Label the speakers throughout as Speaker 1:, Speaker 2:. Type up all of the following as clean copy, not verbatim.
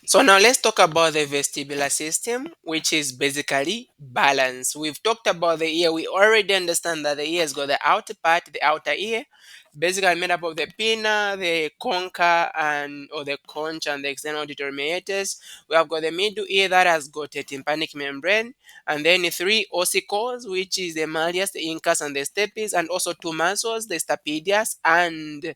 Speaker 1: So now let's talk about the vestibular system, which is basically balance. We've talked about the ear. We already understand that the ear has got the outer part, the outer ear, basically made up of the pinna, the concha, and or the conch and the external auditory meatus. We have got the middle ear that has got a tympanic membrane, and then three ossicles, which is the malleus, the incus, and the stapes, and also two muscles, the stapedius and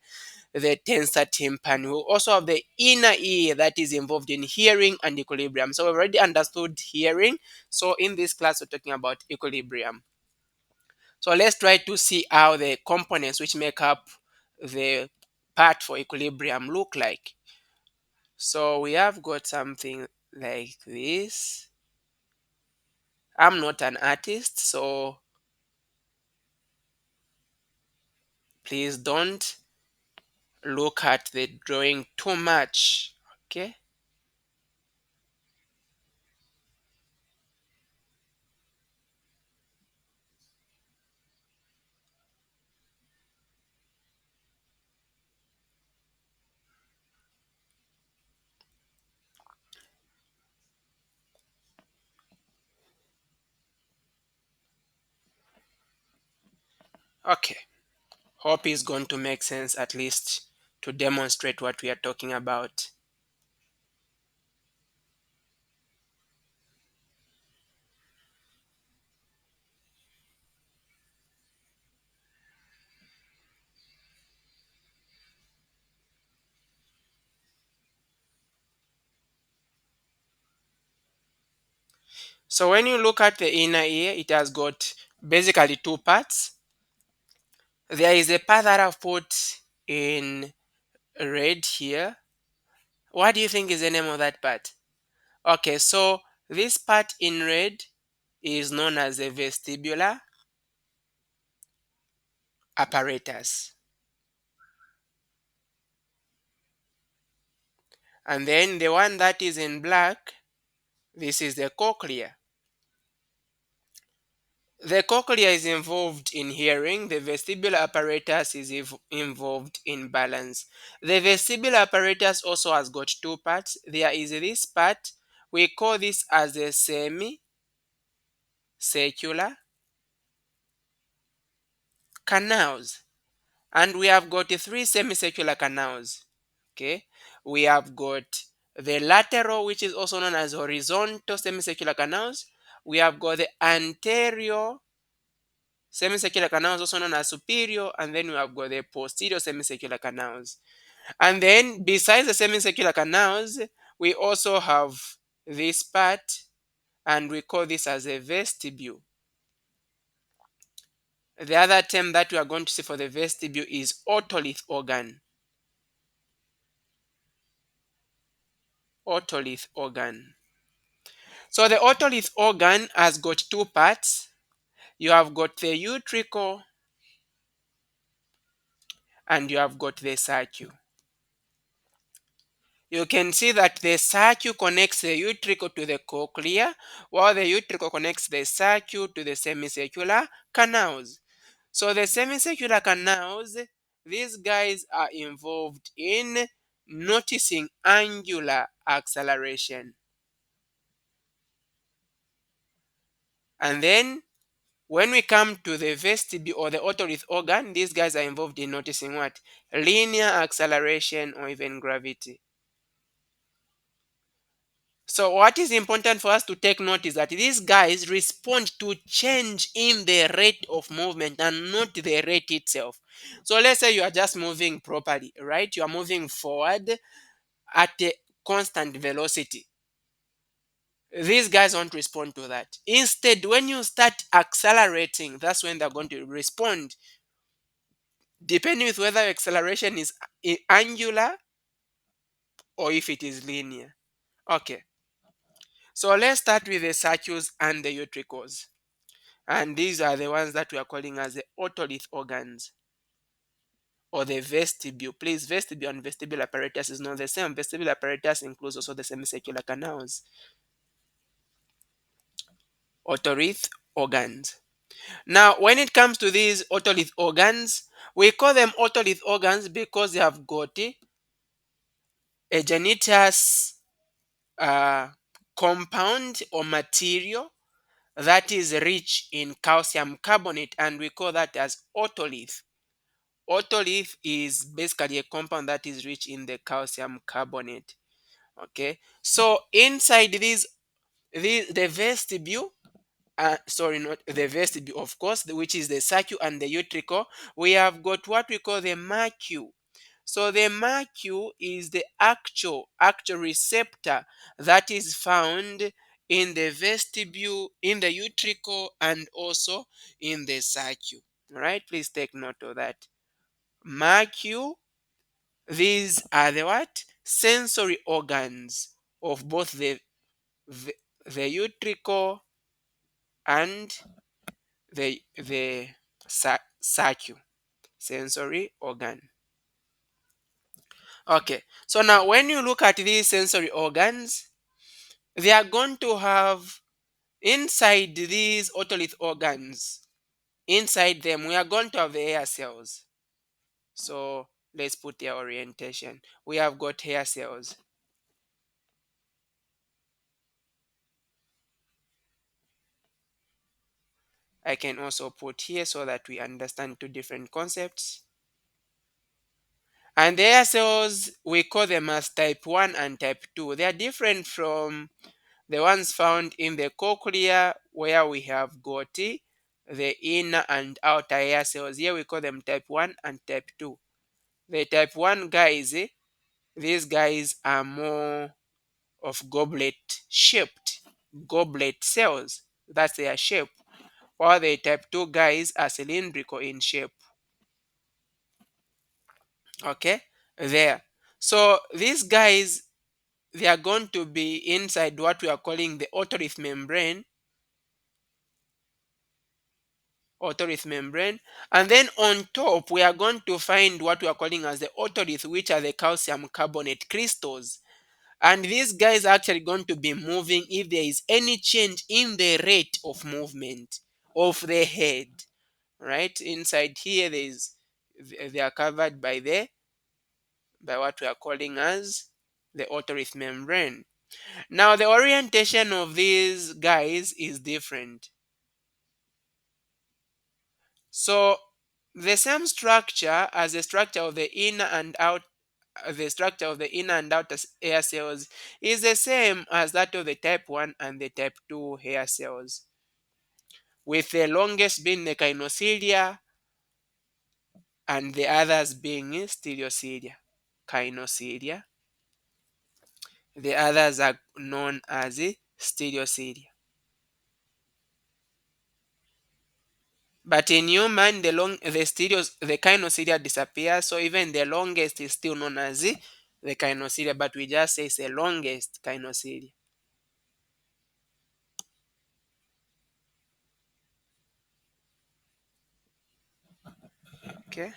Speaker 1: the tensor tympani. We also have the inner ear that is involved in hearing and equilibrium. So we've already understood hearing. So in this class, we're talking about equilibrium. So let's try to see how the components which make up the part for equilibrium look like. So we have got something like this. I'm not an artist, so please don't look at the drawing too much. Okay. Okay. Hope is going to make sense at least to demonstrate what we are talking about. So when you look at the inner ear, it has got basically two parts. There is a part that I've put in red here. What do you think is the name of that part? Okay, so this part in red is known as the vestibular apparatus. And then the one that is in black, this is the cochlea. The cochlea is involved in hearing. The vestibular apparatus is involved in balance. The vestibular apparatus also has got two parts. There is this part. We call this as a semicircular canals. And we have got three semicircular canals. Okay. We have got the lateral, which is also known as horizontal semicircular canals. We have got the anterior semicircular canals, also known as superior, and then we have got the posterior semicircular canals. And then besides the semicircular canals, we also have this part, and we call this as a vestibule. The other term that we are going to see for the vestibule is otolith organ. Otolith organ. So the otolith organ has got two parts. You have got the utricle and you have got the circle. You can see that the circle connects the utricle to the cochlea, while the utricle connects the circle to the semicircular canals. So the semicircular canals, these guys are involved in noticing angular acceleration. And then when we come to the vestibule or the otolith organ, these guys are involved in noticing what? Linear acceleration or even gravity. So what is important for us to take note is that these guys respond to change in the rate of movement and not the rate itself. So let's say you are just moving properly, right? You are moving forward at a constant velocity. These guys won't respond to that. Instead, when you start accelerating, that's when they're going to respond, depending with whether acceleration is angular or if it is linear. Okay, so let's start with the circles and the utricles. And these are the ones that we are calling as the otolith organs or the vestibule. Please, vestibule and vestibular apparatus is not the same. Vestibular apparatus includes also the semicircular canals. Otolith organs. Now, when it comes to these otolith organs, we call them otolith organs because they have got a genitus uh, compound or material that is rich in calcium carbonate, and we call that as otolith. Otolith is basically a compound that is rich in the calcium carbonate. Okay, so inside the vestibule, sorry, not the vestibule, of course, which is the sacu and the utricle, we have got what we call the mercule. So the mercule is the actual receptor that is found in the vestibule, in the utricle, and also in the sacu. All right, please take note of that. Mercule, these are the what? Sensory organs of both the, the utricle and the sacu, sensory organ. Okay, so now when you look at these sensory organs, they are going to have inside these otolith organs, inside them we are going to have the hair cells. So let's put their orientation. We have got hair cells. I can also put here so that we understand two different concepts. And the hair cells, we call them as type 1 and type 2. They are different from the ones found in the cochlea, where we have got the inner and outer hair cells. Here we call them type 1 and type 2. The type 1 guys, these guys are more of goblet shaped, goblet cells. That's their shape. While the type 2 guys are cylindrical in shape. Okay, there. So these guys, they are going to be inside what we are calling the otolith membrane, and then on top we are going to find what we are calling as the otolith, which are the calcium carbonate crystals. And these guys are actually going to be moving if there is any change in the rate of movement of the head. Right inside here, they are covered by what we are calling as the otolith membrane. Now the orientation of these guys is different. So the same structure as the structure of the inner and out the structure of the inner and outer hair cells is the same as that of the type 1 and the type 2 hair cells, with the longest being the kynocelia and the others being stereocilia. Kynocelia. The others are known as stereocilia. But in human, the kynocelia disappears, so even the longest is still known as the kynocelia, but we just say it's the longest kynocelia. Okay.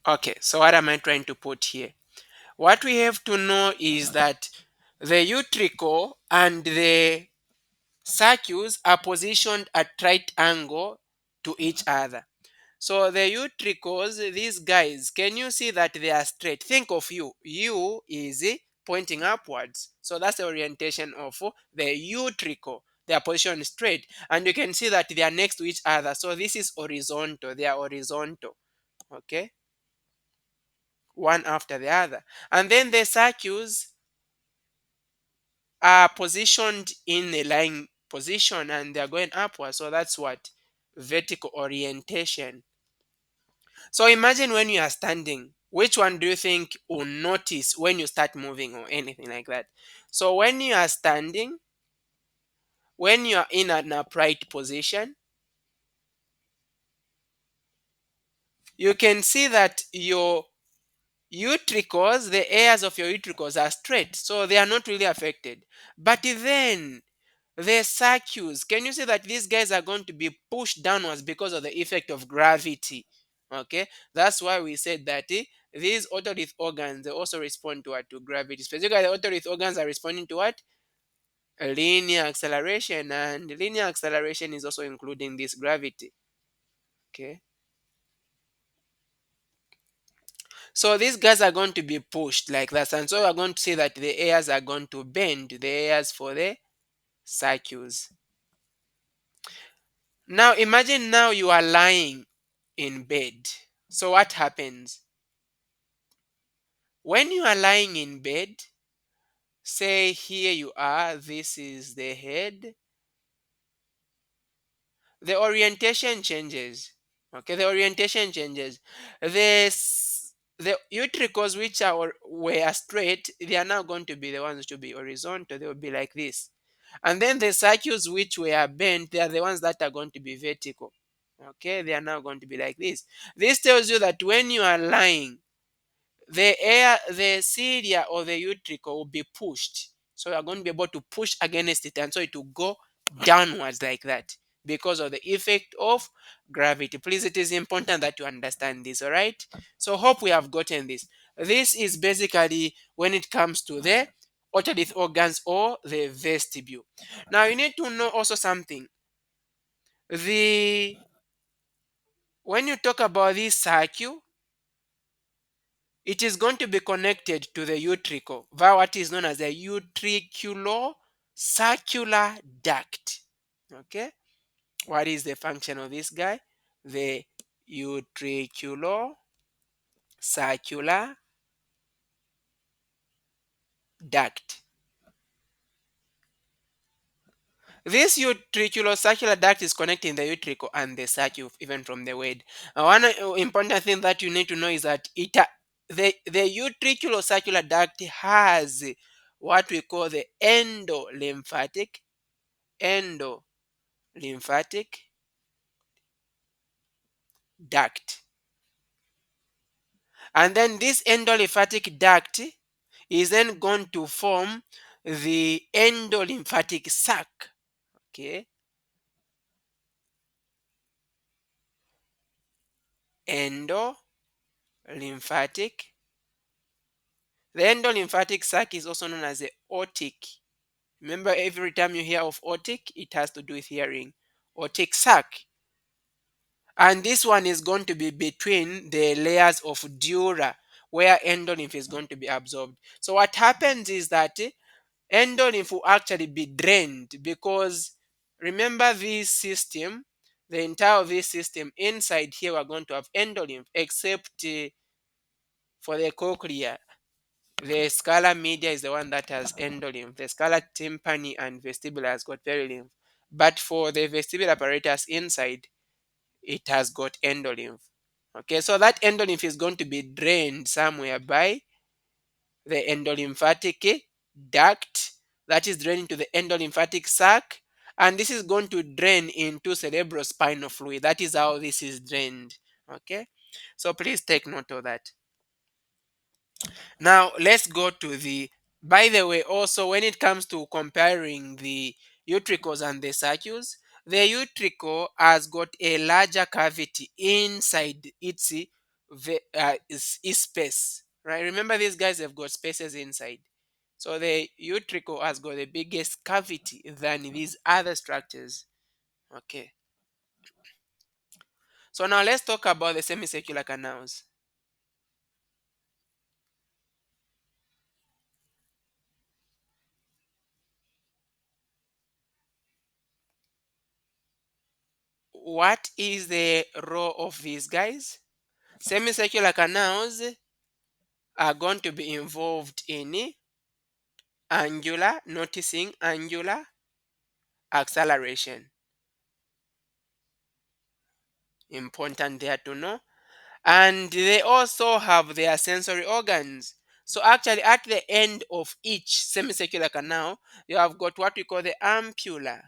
Speaker 1: Okay. So what am I trying to put here? What we have to know is that the utricle and the circuits are positioned at right angle to each other. So the utricles, these guys, can you see that they are straight? Think of you. U is pointing upwards. So that's the orientation of the utricle. They are positioned straight. And you can see that they are next to each other. So this is horizontal. They are horizontal. Okay? One after the other. And then the circles are positioned in a line position and they are going upwards. So that's what? Vertical orientation. So imagine when you are standing, which one do you think will notice when you start moving or anything like that? So when you are standing, when you are in an upright position, you can see that your utricles, the areas of your utricles are straight, so they are not really affected. But then the circuits, can you see that these guys are going to be pushed downwards because of the effect of gravity? Okay, that's why we said that these otolith organs, they also respond to what? To gravity. Specifically, the otolith organs are responding to what? A linear acceleration, and linear acceleration is also including this gravity. Okay, So these guys are going to be pushed like that. And so we're going to see that the airs are going to bend, the airs for the circuits. Now imagine now you are lying in bed. So what happens? When you are lying in bed, say here you are, this is the head, the orientation changes. Okay, the orientation changes. The utricles which were straight, they are now going to be the ones to be horizontal. They will be like this. And then the circuits which were bent, they are the ones that are going to be vertical. Okay, they are now going to be like this. This tells you that when you are lying, the cilia or the utricle will be pushed. So you're going to be able to push against it, and so it will go downwards like that because of the effect of gravity. Please, it is important that you understand this, all right? So hope we have gotten this. This is basically when it comes to the otolith organs or the vestibule. Now you need to know also something. The When you talk about this circle, it is going to be connected to the utricle via what is known as the utricular circular duct. Okay, what is the function of this guy? The utricular circular duct. This utricular duct is connecting the utricle and the circle even from the word. One important thing that you need to know is that the utricular duct has what we call the endolymphatic duct. And then this endolymphatic duct is then going to form the endolymphatic sac. Okay, endolymphatic. The endolymphatic sac is also known as the otic. Remember, every time you hear of otic, it has to do with hearing. Otic sac. And this one is going to be between the layers of dura, where endolymph is going to be absorbed. So what happens is that endolymph will actually be drained because remember this system, the entire of this system inside here we're going to have endolymph except for the cochlea. The scala media is the one that has endolymph. The scala tympani and vestibular has got perilymph. But for the vestibular apparatus inside, it has got endolymph. Okay, so that endolymph is going to be drained somewhere by the endolymphatic duct that is draining to the endolymphatic sac, and this is going to drain into cerebrospinal fluid. That is how this is drained. Okay, so please take note of that. Now let's go to the, by the way, also when it comes to comparing the utricles and the circles, the utricle has got a larger cavity inside its space, right? Remember, these guys have got spaces inside. So the utricle has got the biggest cavity than these other structures. Okay. So now let's talk about the semicircular canals. What is the role of these guys? Semicircular canals are going to be involved in noticing angular acceleration. Important there to know. And they also have their sensory organs. So actually at the end of each semicircular canal, you have got what we call the ampulla.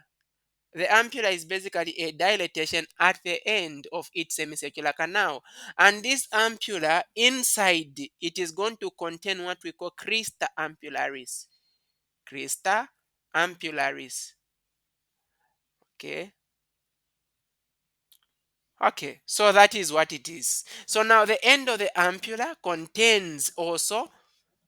Speaker 1: The ampulla is basically a dilatation at the end of each semicircular canal. And this ampulla, inside, it is going to contain what we call crista ampullaris. Crista ampullaris. Okay. Okay, so that is what it is. So now the end of the ampulla contains also,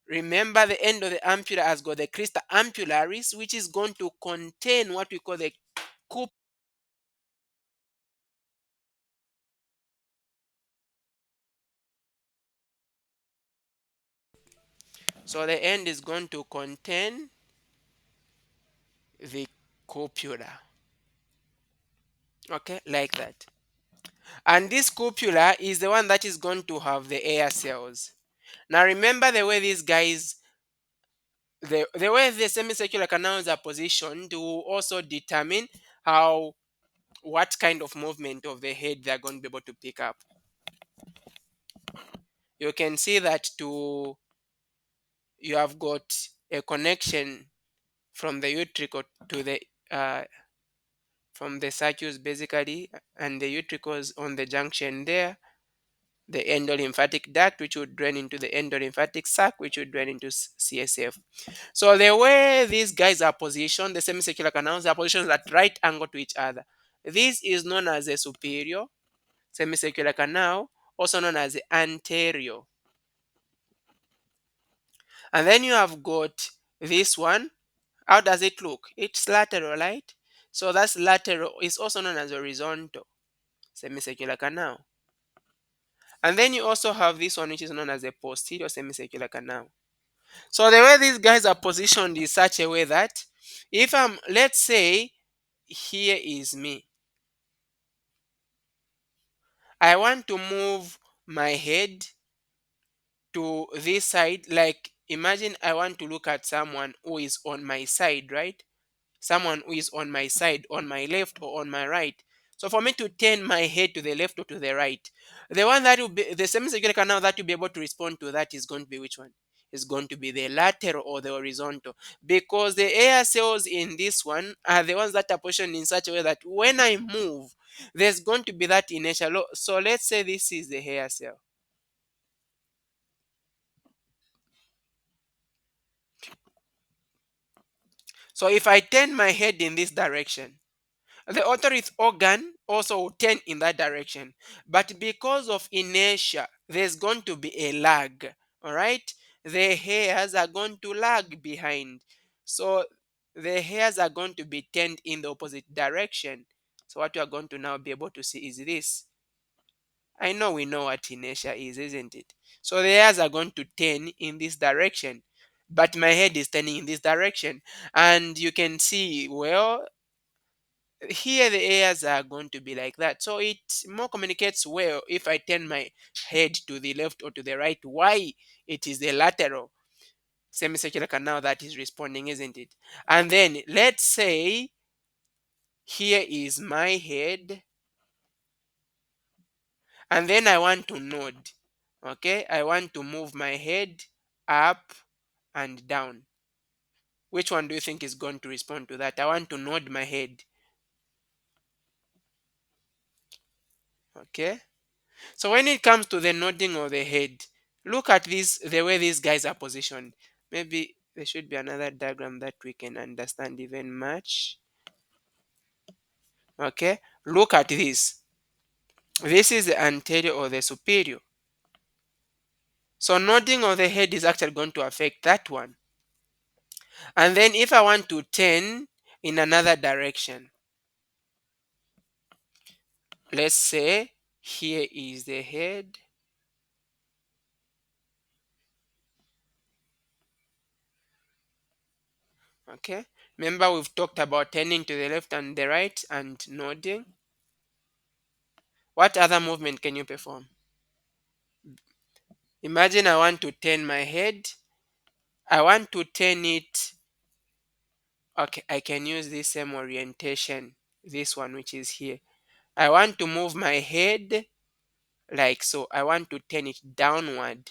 Speaker 1: remember the end of the ampulla has got the crista ampullaris, which is going to contain what we call the cup. So the end is going to contain the copula. Okay, like that. And this copula is the one that is going to have the air cells. Now remember the way these guys, the way the semicircular canals are positioned will also determine how, what kind of movement of the head they're going to be able to pick up. You can see that to you have got a connection from the utricle to the uh, from the circles basically, and the utricles on the junction there, the endolymphatic duct which would drain into the endolymphatic sac which would drain into CSF. So the way these guys are positioned, the semicircular canals are positioned at right angle to each other. This is known as a superior semicircular canal, also known as the anterior. And then you have got this one. How does it look? It's lateral, right? So that's lateral. It's also known as horizontal semicircular canal. And then you also have this one which is known as a posterior semicircular canal. So the way these guys are positioned is such a way that if I'm, let's say, here is me, I want to move my head to this side. Like imagine I want to look at someone who is on my side, right? Someone who is on my side, on my left or on my right. So for me to turn my head to the left or to the right, the one that will be the semicircular canal that will be able to respond to that is going to be which one? Is going to be the lateral or the horizontal, because the air cells in this one are the ones that are positioned in such a way that when I move, there's going to be that inertia. So let's say this is the hair cell. So if I turn my head in this direction, the otolith organ also will turn in that direction. But because of inertia, there's going to be a lag. All right? The hairs are going to lag behind. So the hairs are going to be turned in the opposite direction. So what you are going to now be able to see is this. I know we know what inertia is, isn't it? So the hairs are going to turn in this direction. But my head is turning in this direction. And you can see, well, here the airs are going to be like that, so it more communicates well if I turn my head to the left or to the right, why it is the lateral semicircular canal that is responding, isn't it? And then let's say here is my head, and then I want to nod. Okay, I want to move my head up and down. Which one do you think is going to respond to that? I want to nod my head. Okay, so when it comes to the nodding of the head, look at this, the way these guys are positioned. Maybe there should be another diagram that we can understand even much. Okay, look at this. This is the anterior or the superior. So nodding of the head is actually going to affect that one. And then if I want to turn in another direction, let's say here is the head. Okay, remember we've talked about turning to the left and the right and nodding. What other movement can you perform? Imagine I want to turn my head. I want to turn it. Okay, I can use this same orientation, this one which is here. I want to move my head like so. I want to turn it downward.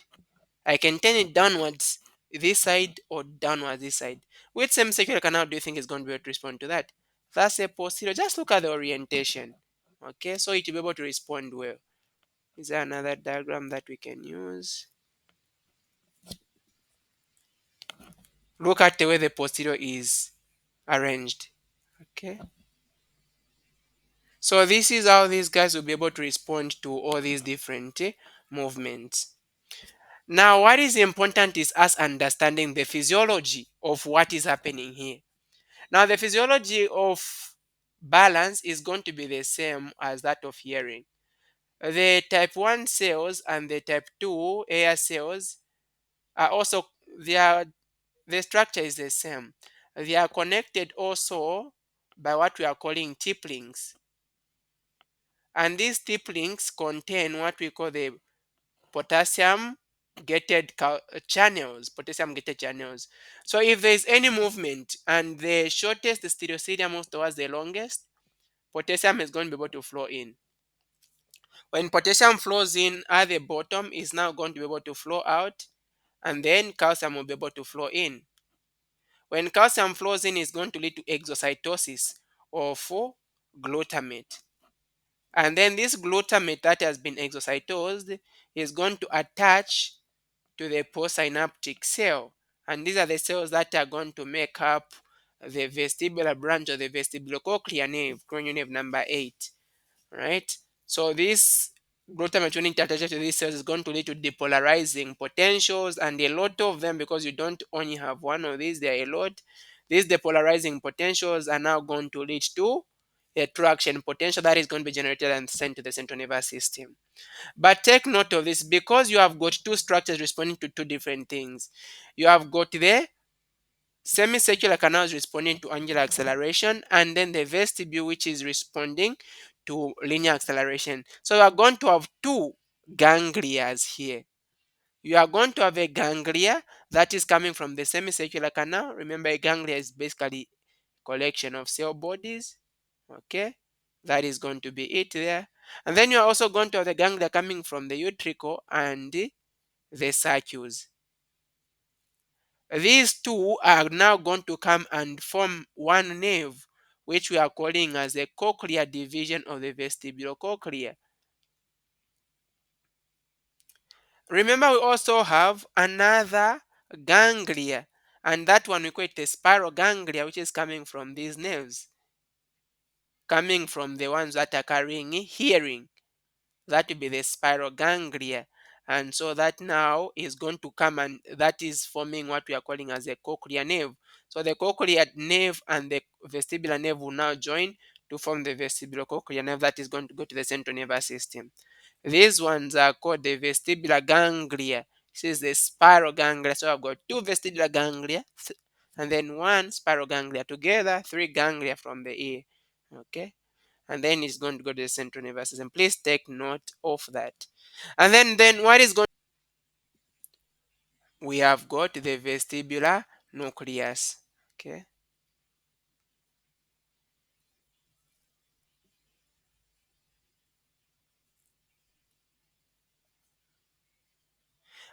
Speaker 1: I can turn it downwards this side or downwards this side. Which semicircular canal do you think is going to be able to respond to that? That's a posterior. Just look at the orientation. Okay, so it will be able to respond well. Is there another diagram that we can use? Look at the way the posterior is arranged. Okay, so this is how these guys will be able to respond to all these different movements. Now what is important is us understanding the physiology of what is happening here. Now the physiology of balance is going to be the same as that of hearing. The type 1 cells and the type 2 air cells are also they are the structure is the same. They are connected also by what we are calling tip links. And these tip links contain what we call the potassium potassium gated channels. So if there is any movement and the shortest stereocilia moves towards the longest, potassium is going to be able to flow in. When potassium flows in at the bottom, is now going to be able to flow out, and then calcium will be able to flow in. When calcium flows in, it's going to lead to exocytosis of glutamate. And then this glutamate that has been exocytosed is going to attach to the postsynaptic cell. And these are the cells that are going to make up the vestibular branch of the vestibulocochlear nerve, cranial nerve number 8. Right? So this glutamate, when it attaches to these cells, is going to lead to depolarizing potentials, and a lot of them, because you don't only have one of these, there are a lot. These depolarizing potentials are now going to lead to a traction potential that is going to be generated and sent to the central nervous system. But take note of this, because you have got two structures responding to two different things. You have got the semicircular canal is responding to angular acceleration, and then the vestibule, which is responding to linear acceleration. So you are going to have two ganglias here. You are going to have a ganglia that is coming from the semicircular canal. Remember, a ganglia is basically collection of cell bodies. Okay, that is going to be it there. And then you are also going to have the ganglia coming from the utricle and the circules. These two are now going to come and form one nerve, which we are calling as the cochlear division of the vestibulocochlear. Remember, we also have another ganglia, and that one we call it the spiral ganglia, which is coming from these nerves, coming from the ones that are carrying hearing. That will be the spiral ganglia. And so that now is going to come, and that is forming what we are calling as a cochlear nerve. So the cochlear nerve and the vestibular nerve will now join to form the vestibulocochlear nerve that is going to go to the central nervous system. These ones are called the vestibular ganglia. This is the spiral ganglia. So I've got two vestibular ganglia and then one spiral ganglia. Together, three ganglia from the ear. Okay, and then it's going to go to the central nervous system. Please take note of that. And then what is going, we have got the vestibular nucleus. Okay,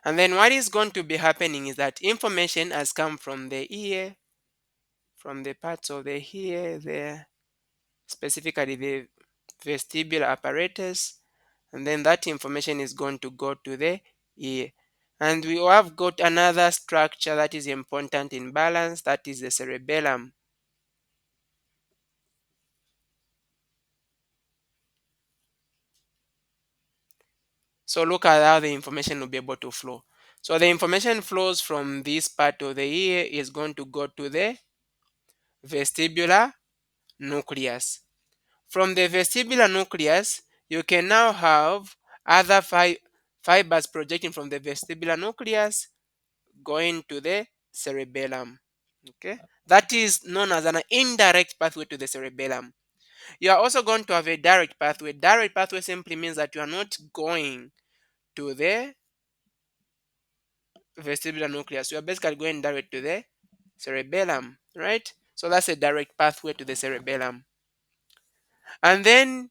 Speaker 1: and then what is going to be happening is that information has come from the ear, from the parts of the ear there, specifically the vestibular apparatus, and then that information is going to go to the ear. And we have got another structure that is important in balance, that is the cerebellum. So look at how the information will be able to flow. So the information flows from this part of the ear is going to go to the vestibular nucleus. From the vestibular nucleus, you can now have other fibers projecting from the vestibular nucleus going to the cerebellum. Okay, that is known as an indirect pathway to the cerebellum. You are also going to have a direct pathway. Direct pathway simply means that you are not going to the vestibular nucleus. You are basically going direct to the cerebellum, right? So that's a direct pathway to the cerebellum. And then,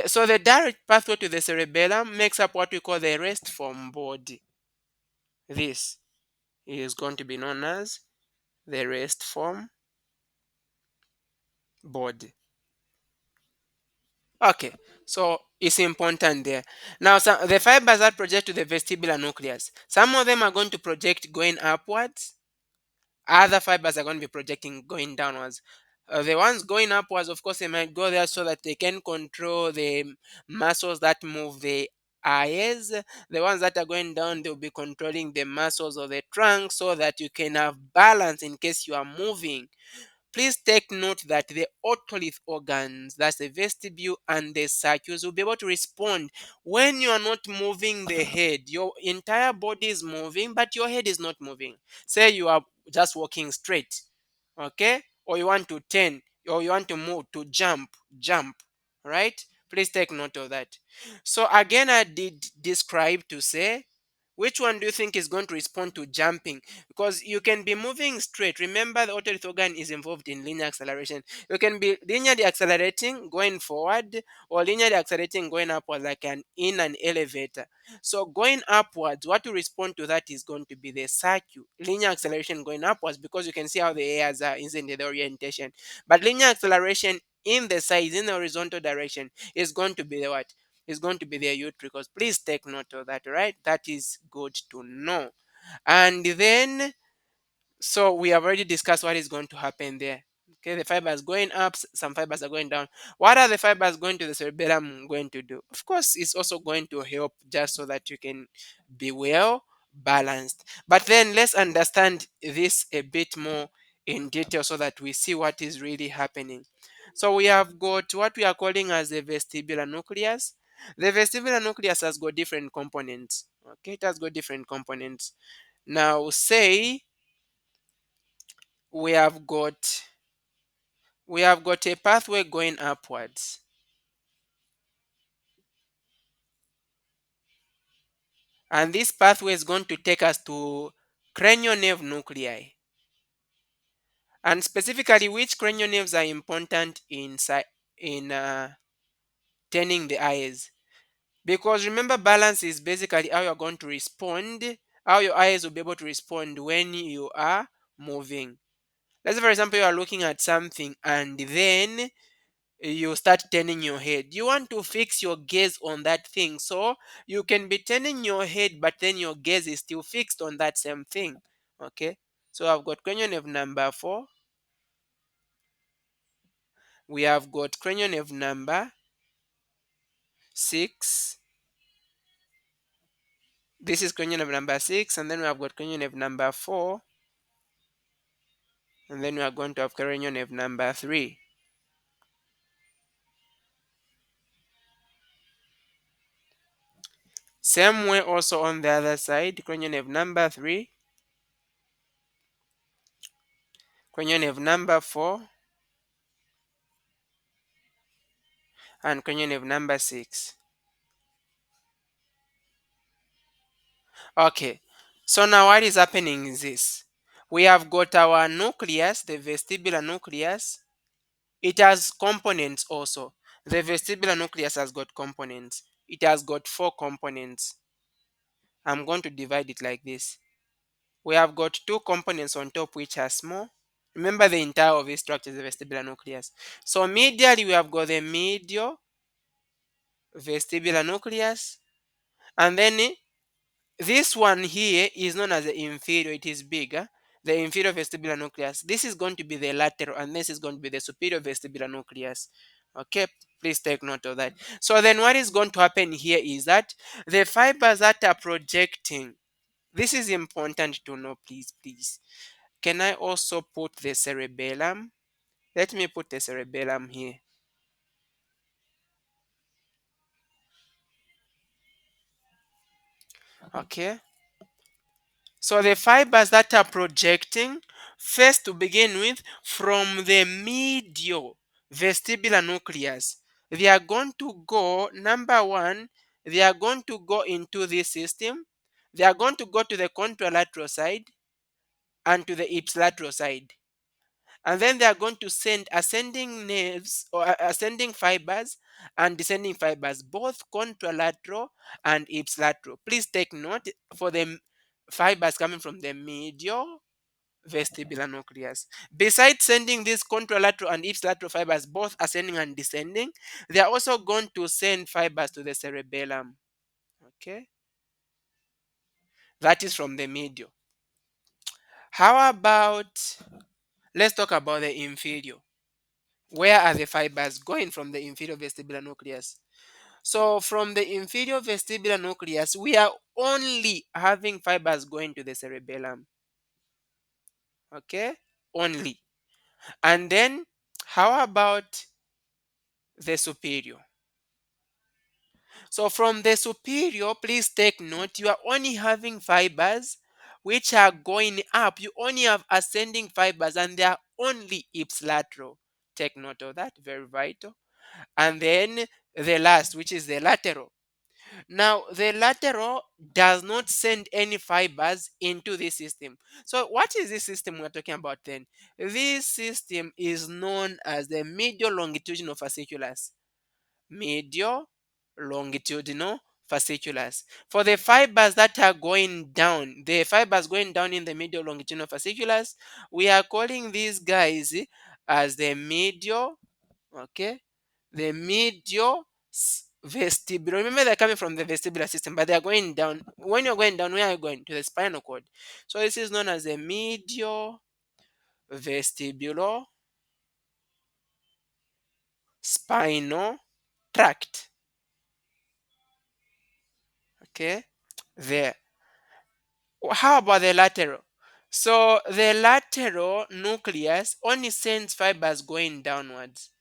Speaker 1: so the direct pathway to the cerebellum makes up what we call the rest form body. This is going to be known as the rest form body. Okay, so it's important there. Now, the fibers that project to the vestibular nucleus, some of them are going to project going upwards. Other fibers are going to be projecting going downwards. The ones going upwards, of course, they might go there so that they can control the muscles that move the eyes. The ones that are going down, they'll be controlling the muscles of the trunk so that you can have balance in case you are moving. please take note that the otolith organs, that's the vestibule and the circuits, will be able to respond when you are not moving the head. Your entire body is moving, but your head is not moving. Say you are just walking straight, okay? Or you want to turn, or you want to move, to jump, right? Please take note of that. So again, I did describe to say, which one do you think is going to respond to jumping? Because you can be moving straight. Remember, the otolith organ is involved in linear acceleration. You can be linearly accelerating going forward, or linearly accelerating going upward, like in an elevator. So going upwards, what to respond to that is going to be the circuit. Linear acceleration going upwards, because you can see how the airs are in the orientation. But linear acceleration in the size, in the horizontal direction, is going to be the what? Is going to be the utricals. Please take note of that, right? That is good to know. And then, so we have already discussed what is going to happen there. Okay, the fibers going up, some fibers are going down. What are the fibers going to the cerebellum going to do? Of course, it's also going to help just so that you can be well balanced. But then let's understand this a bit more in detail so that we see what is really happening. So we have got what we are calling as the vestibular nucleus. The vestibular nucleus has got different components. Okay, it has got different components. Now, say we have got a pathway going upwards, and this pathway is going to take us to cranial nerve nuclei. And specifically, which cranial nerves are important in turning the eyes? Because remember, balance is basically how you're going to respond, how your eyes will be able to respond when you are moving. Let's say, for example, you are looking at something and then you start turning your head. You want to fix your gaze on that thing. So you can be turning your head, but then your gaze is still fixed on that same thing. Okay. So I've got cranial nerve number 4. We have got cranial nerve number 6. This is cranial nerve number 6. And then we have got cranial nerve number 4. And then we are going to have cranial nerve number 3. Same way also on the other side, cranial nerve number 3, cranial nerve number 4, and cranial nerve number 6. Okay, so now what is happening is this. We have got our nucleus, the vestibular nucleus. It has components also. The vestibular nucleus has got components. It has got 4 components. I'm going to divide it like this. We have got 2 components on top which are small. Remember, the entire of this structure is the vestibular nucleus. So medially we have got the medial vestibular nucleus, and then this one here is known as the inferior. It is bigger. The inferior vestibular nucleus. This is going to be the lateral, and this is going to be the superior vestibular nucleus. Okay, please take note of that. So then what is going to happen here is that the fibers that are projecting, this is important to know, please. Can I also put the cerebellum? Let me put the cerebellum here. Okay. So the fibers that are projecting, first to begin with, from the medial vestibular nucleus, they are going to go, number one, they are going to go into this system. They are going to go to the contralateral side and to the ipsilateral side. And then they are going to send ascending nerves, or ascending fibers and descending fibers, both contralateral and ipsilateral. Please take note, for the fibers coming from the medial vestibular nucleus, besides sending these contralateral and ipsilateral fibers both ascending and descending, they are also going to send fibers to the cerebellum. Okay, that is from the medial. How about, let's talk about the inferior. Where are the fibers going from the inferior vestibular nucleus? So from the inferior vestibular nucleus, we are only having fibers going to the cerebellum. Okay? Only. And then how about the superior? So from the superior, please take note, you are only having fibers which are going up. You only have ascending fibers and they are only ipsilateral. Take note of that, very vital. And then the last, which is the lateral. Now, the lateral does not send any fibers into this system. So, what is this system we're talking about then? This system is known as the medial longitudinal fasciculus. Medial longitudinal fasciculus. For the fibers that are going down, the fibers going down in the medial longitudinal fasciculus, we are calling these guys as the medial, okay, the medial vestibular. Remember, they're coming from the vestibular system, but they are going down. When you're going down, where are you going? To the spinal cord. So this is known as the medial vestibular spinal tract. Okay, there. How about the lateral? So the lateral nucleus only sends fibers going downwards,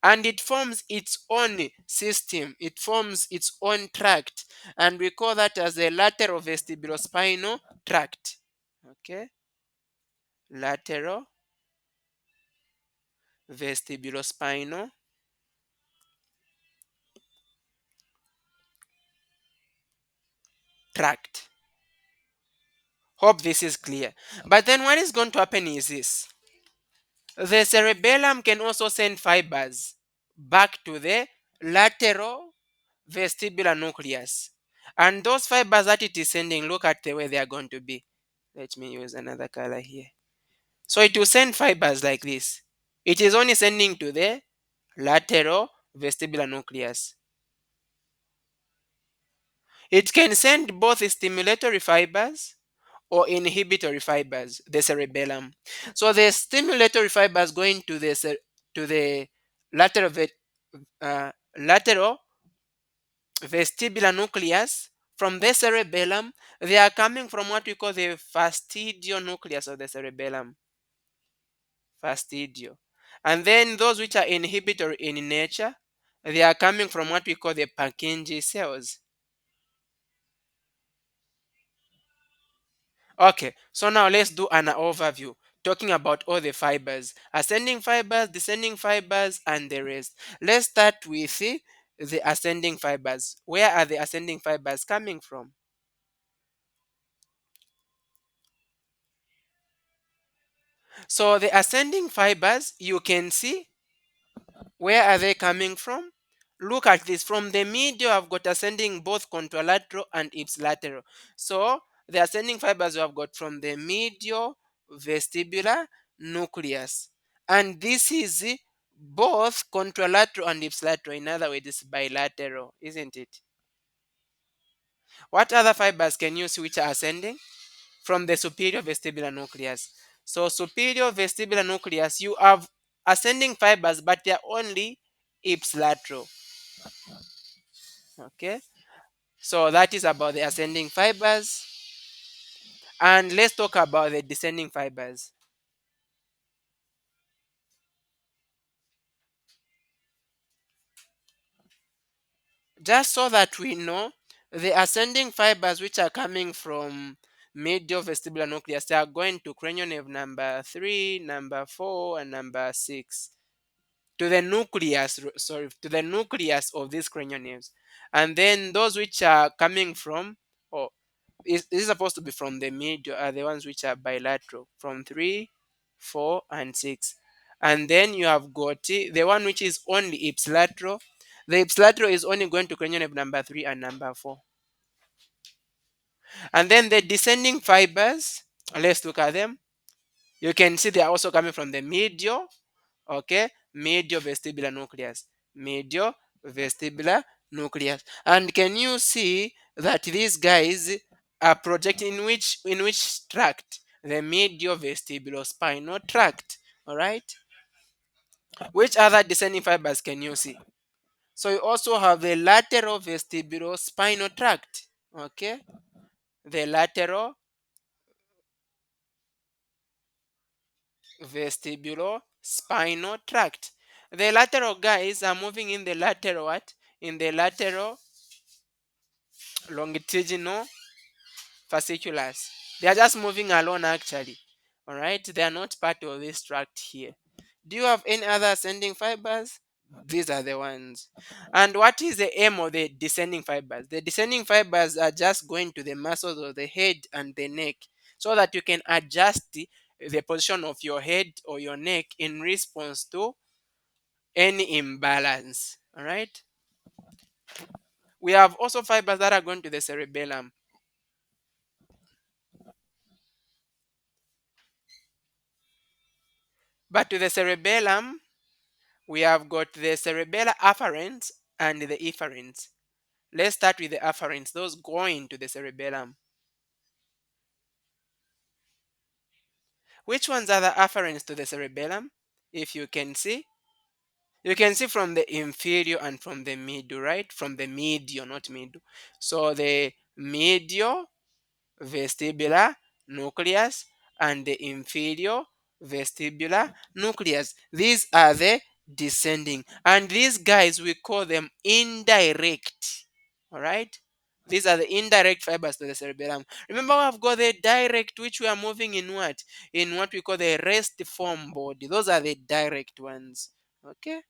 Speaker 1: and it forms its own system. It forms its own tract, and we call that as the lateral vestibulospinal tract. Okay, lateral vestibulospinal tract. Hope this is clear. But then what is going to happen is this: the cerebellum can also send fibers back to the lateral vestibular nucleus. And those fibers that it is sending, look at the way they are going to be. Let me use another color here. So it will send fibers like this. It is only sending to the lateral vestibular nucleus. It can send both stimulatory fibers or inhibitory fibers, the cerebellum. So the stimulatory fibers going to the to the lateral lateral vestibular nucleus from the cerebellum. They are coming from what we call the fastidial nucleus of the cerebellum. Fastidio. And then those which are inhibitory in nature, they are coming from what we call the Purkinje cells. Okay, so now let's do an overview talking about all the fibers, ascending fibers, descending fibers, and the rest. Let's start with the ascending fibers. Where are the ascending fibers coming from? So the ascending fibers, you can see, where are they coming from? Look at this. From the medial, I've got ascending both contralateral and ipsilateral. So the ascending fibers we have got from the medial vestibular nucleus. And this is both contralateral and ipsilateral. In other words, it's bilateral, isn't it? What other fibers can you see which are ascending? From the superior vestibular nucleus. So superior vestibular nucleus, you have ascending fibers, but they are only ipsilateral. Okay, so that is about the ascending fibers, and let's talk about the descending fibers. Just so that we know, the ascending fibers which are coming from medial vestibular nucleus, they are going to cranial nerve number 3, number 4, and number 6. To the nucleus, sorry, to the nucleus of these cranial nerves. And then those which are coming from, or is supposed to be from the middle, are the ones which are bilateral from 3, 4, and 6. And then you have got the one which is only ipsilateral. The ipsilateral is only going to cranial nerve number 3 and number 4. And then the descending fibers, let's look at them. You can see they are also coming from the medial. Okay, medial vestibular nucleus, medial vestibular nucleus. And can you see that these guys are projecting in which tract? The medial vestibulospinal tract. All right, which other descending fibers can you see? So you also have the lateral vestibulospinal tract. Okay, the lateral vestibulospinal tract. The lateral guys are moving in the lateral what? In the lateral longitudinal fasciculars. They are just moving along actually. Alright, they are not part of this tract here. Do you have any other ascending fibers? These are the ones. And what is the aim of the descending fibers? The descending fibers are just going to the muscles of the head and the neck so that you can adjust the position of your head or your neck in response to any imbalance. All right. We have also fibers that are going to the cerebellum. But to the cerebellum, we have got the cerebellar afferents and the efferents. Let's start with the afferents, those going to the cerebellum. Which ones are the afferents to the cerebellum? If you can see from the inferior and from the middle, right? From the medial, not middle. So the medial vestibular nucleus and the inferior vestibular nucleus. These are the descending. And these guys, we call them indirect. All right? These are the indirect fibers to the cerebellum. Remember, we've got the direct, which we are moving in what? In what we call the rest form body. Those are the direct ones. Okay?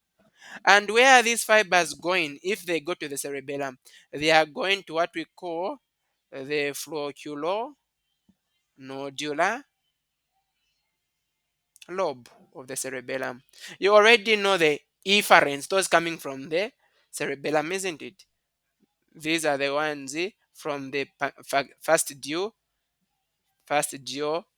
Speaker 1: And where are these fibers going if they go to the cerebellum? They are going to what we call the flocculonodular lobe of the cerebellum. You already know the efferents, those coming from the cerebellum, isn't it? These are the ones from the first due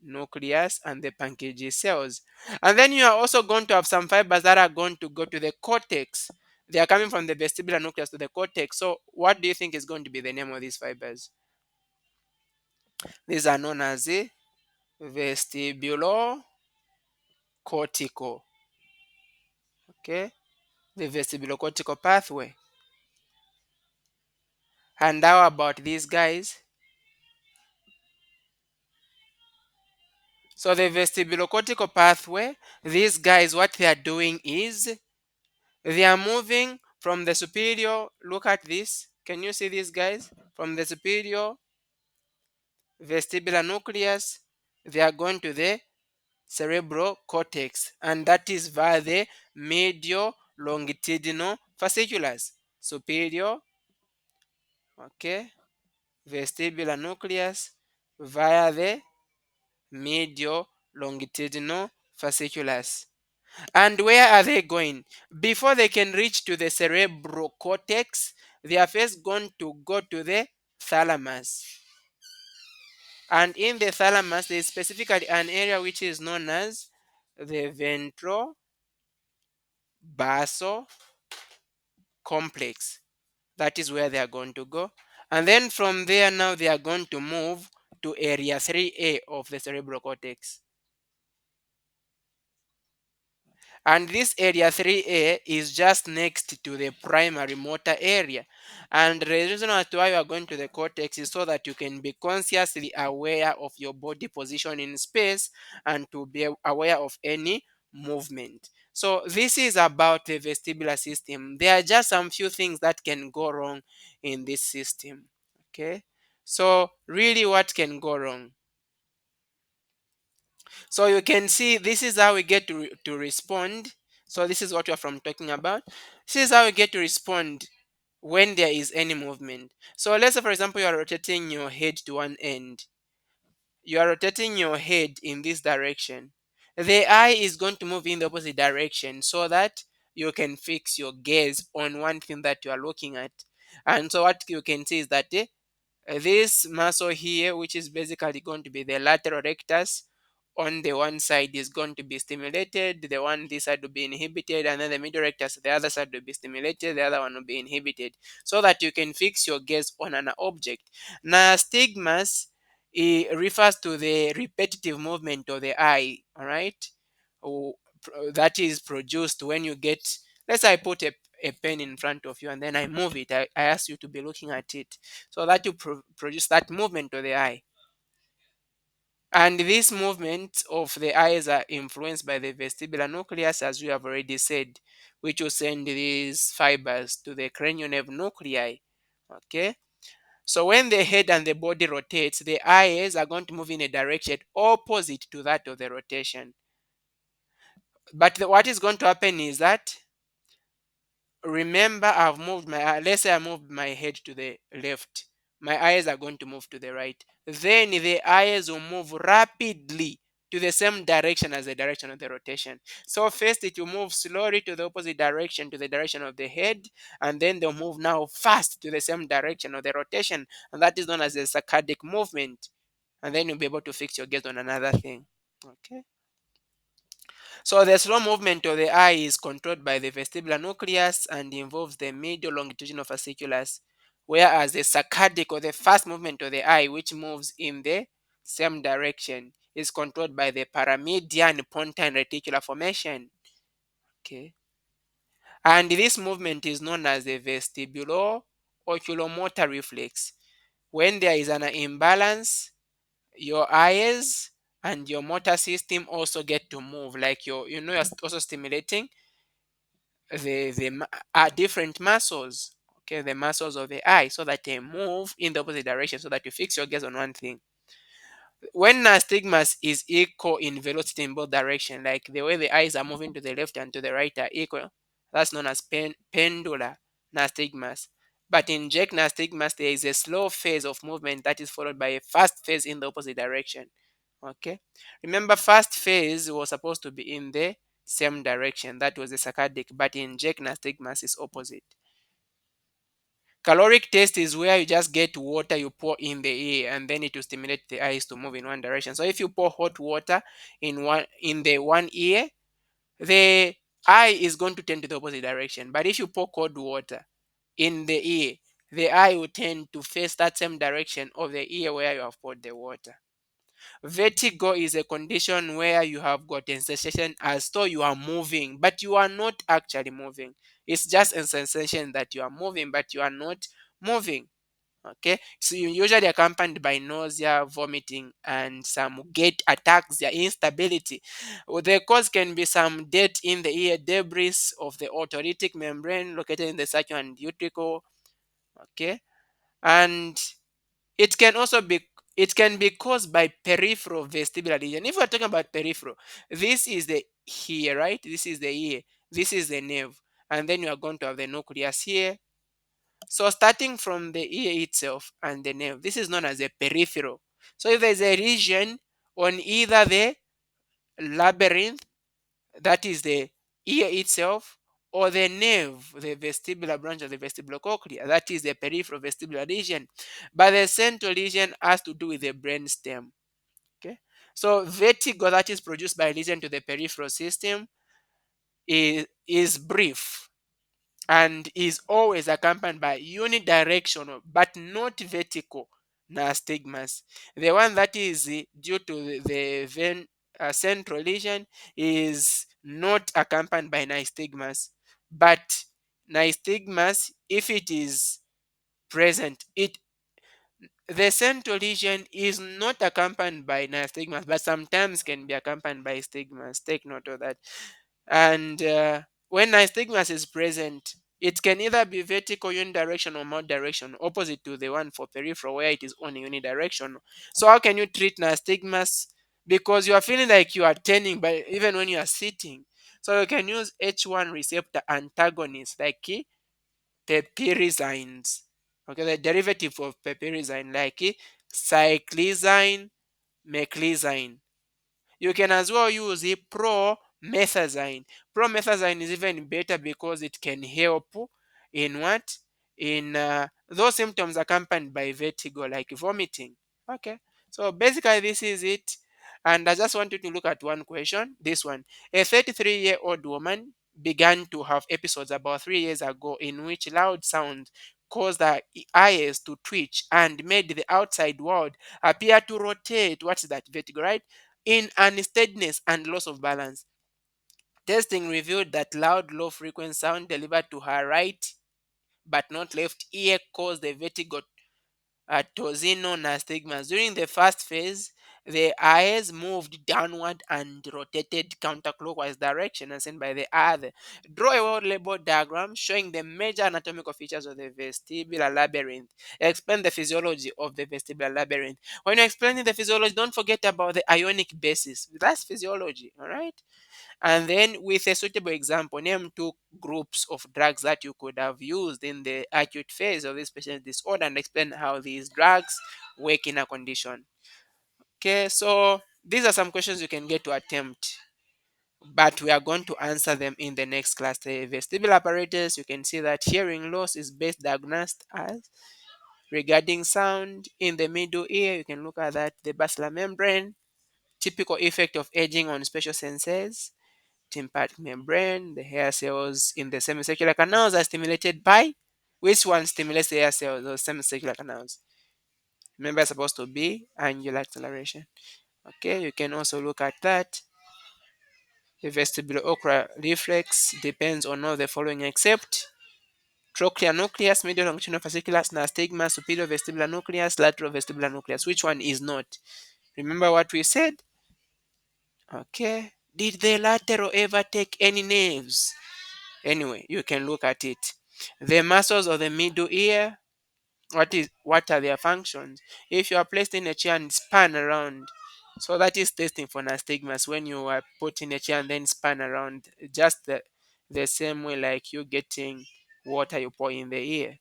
Speaker 1: nucleus and the Purkinje cells. And then you are also going to have some fibers that are going to go to the cortex. They are coming from the vestibular nucleus to the cortex. So what do you think is going to be the name of these fibers? These are known as the vestibulocortical. Okay, the vestibulocortical pathway. And how about these guys? So the vestibulocortical pathway, these guys, what they are doing is they are moving from the superior. Look at this. Can you see these guys? From the superior vestibular nucleus, they are going to the cerebral cortex, and that is via the medial longitudinal fasciculars. Superior, okay, vestibular nucleus via the medial longitudinal fasciculars. And where are they going? Before they can reach to the cerebral cortex, they are first going to go to the thalamus. And in the thalamus, there is specifically an area which is known as the ventral basal complex. That is where they are going to go. And then from there, now they are going to move to area 3A of the cerebral cortex. And this area 3A is just next to the primary motor area. And the reason as to why you are going to the cortex is so that you can be consciously aware of your body position in space and to be aware of any movement. So this is about the vestibular system. There are just some few things that can go wrong in this system. Okay. So really, what can go wrong? So you can see this is how we get to respond. So this is what we are from talking about. This is how we get to respond when there is any movement. So let's say, for example, you are rotating your head to one end. You are rotating your head in this direction. The eye is going to move in the opposite direction so that you can fix your gaze on one thing that you are looking at. And so what you can see is that this muscle here, which is basically going to be the lateral rectus, on the one side is going to be stimulated, the one this side will be inhibited, and then the middle rectus, the other side will be stimulated, the other one will be inhibited, so that you can fix your gaze on an object. Now, stigmas, it refers to the repetitive movement of the eye, all right, that is produced when you get, let's say I put a pen in front of you and then I move it. I ask you to be looking at it. So that you produce that movement of the eye. And this movement of the eyes are influenced by the vestibular nucleus, as we have already said, which will send these fibers to the cranial nerve nuclei. Okay. So when the head and the body rotates, the eyes are going to move in a direction opposite to that of the rotation. But what is going to happen is that, remember, I've moved let's say I moved my head to the left. My eyes are going to move to the right. Then the eyes will move rapidly to the same direction as the direction of the rotation. So first it will move slowly to the opposite direction, to the direction of the head, and then they'll move now fast to the same direction of the rotation, and that is known as the saccadic movement. And then you'll be able to fix your gaze on another thing. Okay. So the slow movement of the eye is controlled by the vestibular nucleus and involves the medial longitudinal fasciculus, whereas the saccadic, or the fast movement of the eye, which moves in the same direction, is controlled by the paramedian pontine reticular formation. Okay. And this movement is known as the vestibulo oculomotor reflex. When there is an imbalance, your eyes and your motor system also get to move, like you're also stimulating different muscles, okay, the muscles of the eye, so that they move in the opposite direction, so that you fix your gaze on one thing. When nystagmus is equal in velocity in both directions, like the way the eyes are moving to the left and to the right are equal, that's known as pendular nystagmus. But in Jake nystagmus, there is a slow phase of movement that is followed by a fast phase in the opposite direction. Okay. Remember, fast phase was supposed to be in the same direction. That was the saccadic, but in Jake nystagmus is opposite. Caloric test is where you just get water, you pour in the ear, and then it will stimulate the eyes to move in one direction. So if you pour hot water in the one ear, the eye is going to tend to the opposite direction. But if you pour cold water in the ear, the eye will tend to face that same direction of the ear where you have poured the water. Vertigo is a condition where you have got a sensation as though you are moving, but you are not actually moving. It's just a sensation that you are moving, but you are not moving. Okay, so you usually accompanied by nausea, vomiting, and some gait attacks, their instability. The cause can be some dirt in the ear, debris of the otolytic membrane located in the sacrum and utricle. Okay, and it can also be it can be caused by peripheral vestibular lesion. If we're talking about peripheral, this is the here, right? This is the ear. This is the nerve, and then you are going to have the nucleus here. So starting from the ear itself and the nerve, this is known as a peripheral. So if there's a region on either the labyrinth, that is the ear itself, or the nerve, the vestibular branch of the vestibulocochlea, that is the peripheral vestibular region. But the central region has to do with the brain stem. Okay. So vertigo that is produced by lesion to the peripheral system is brief and is always accompanied by unidirectional but not vertical nystagmus. The one that is due to the central lesion is not accompanied by nystagmus, but nystagmus, if it is present, it the central lesion is not accompanied by nystagmus, but sometimes can be accompanied by stigmas. Take note of that. And when nystagmus is present, it can either be vertical unidirectional or multidirectional, opposite to the one for peripheral where it is only unidirectional. So how can you treat nystagmus? Because you are feeling like you are turning, but even when you are sitting. So you can use H1 receptor antagonists like piperizines. Okay, the derivative of piperizine like cyclizine, meclizine. You can as well use promethazine. Promethazine is even better because it can help in what? In those symptoms accompanied by vertigo, like vomiting. Okay. So basically, this is it. And I just want you to look at one question. This one. A 33-year-old woman began to have episodes about 3 years ago in which loud sounds caused her eyes to twitch and made the outside world appear to rotate. What's that? Vertigo, right? In unsteadiness and loss of balance. Testing revealed that loud, low frequency sound delivered to her right but not left ear caused the vertigo tosino nystagmus. During the first phase, The eyes moved downward and rotated counterclockwise direction as seen by the other. Draw a well-labeled diagram showing the major anatomical features of the vestibular labyrinth. Explain the physiology of the vestibular labyrinth. When you're explaining the physiology, don't forget about the ionic basis. That's physiology, all right? And then, with a suitable example, name two groups of drugs that you could have used in the acute phase of this patient's disorder and explain how these drugs work in a condition. Okay, so these are some questions you can get to attempt, but we are going to answer them in the next class. The vestibular apparatus, you can see that hearing loss is best diagnosed as regarding sound in the middle ear. You can look at that. The basilar membrane, typical effect of aging on special senses. Tympanic membrane, the hair cells in the semicircular canals are stimulated by which one stimulates the hair cells or semicircular canals? Remember, it's supposed to be angular acceleration. Okay, you can also look at that. The vestibulo-ocular reflex depends on all the following except trochlear nucleus, medial longitudinal fasciculus, nystagmus, superior vestibular nucleus, lateral vestibular nucleus. Which one is not? Remember what we said? Okay. Did the lateral ever take any nerves? Anyway, you can look at it. The muscles of the middle ear, what are their functions? If you are placed in a chair and spun around, so that is testing for nystagmus when you are put in a chair and then spun around, just the same way like you getting water you pour in the ear.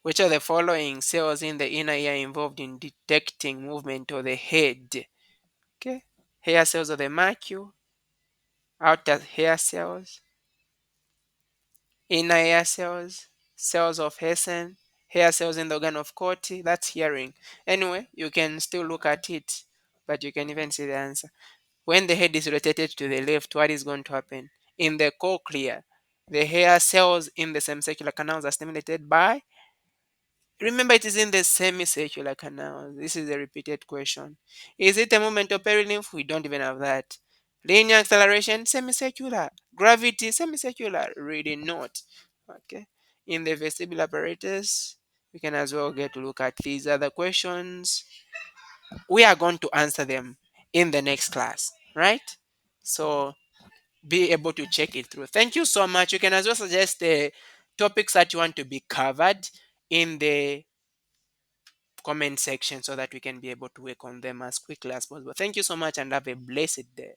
Speaker 1: Which are the following cells in the inner ear involved in detecting movement of the head? Okay. Hair cells of the macule, outer hair cells, inner ear cells, cells of Hessen, hair cells in the organ of Corti, that's hearing. Anyway, you can still look at it, but you can even see the answer. When the head is rotated to the left, what is going to happen? In the cochlea, the hair cells in the semicircular canals are stimulated by, remember it is in the semicircular canal. This is a repeated question. Is it a movement of perilymph? We don't even have that. Linear acceleration, semicircular. Gravity, semicircular. Really not. Okay. In the vestibular apparatus, we can as well get to look at these other questions. We are going to answer them in the next class, right? So be able to check it through. Thank you so much. You can as well suggest the topics that you want to be covered in the comment section so that we can be able to work on them as quickly as possible. Thank you so much and have a blessed day.